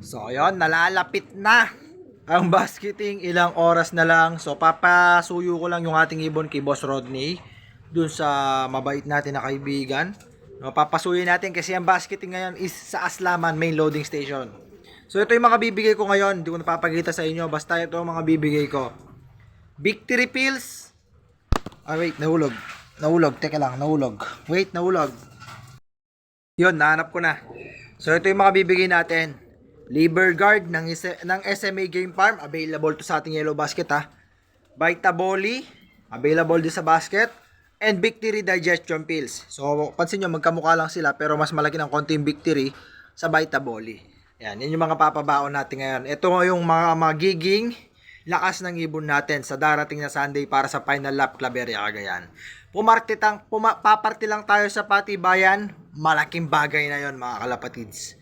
So, ayun, nalalapit na ang basketing. Ilang oras na lang. So, papasuyo ko lang yung ating ibon kay Boss Rodney dun sa mabait natin na kaibigan. No, papasuyo natin kasi ang basketing ngayon is sa Aslaman main loading station. So, ito yung mga bibigay ko ngayon. Hindi ko napapagita sa inyo. Basta ito ang mga bibigay ko. Victory pills. Ah, wait, nahulog. Nahulog, teka lang, nahulog. Wait, nahulog. Yun, nahanap ko na. So, ito yung mga bibigay natin. Liver Guard ng SMA Game Farm, available to sa ating Yellow Basket ha. Vitaboli, available din sa basket. And Victory Digestion Pills. So, pansin nyo, magkamukha lang sila pero mas malaki ng konti yung Victory sa Vitaboli. Yan yung mga papabaon natin ngayon. Ito yung mga magiging lakas ng ibon natin sa darating na Sunday para sa Final Lap Claveria Cagayan. Paparte lang tayo sa Patibayan, malaking bagay na yon mga kalapatids.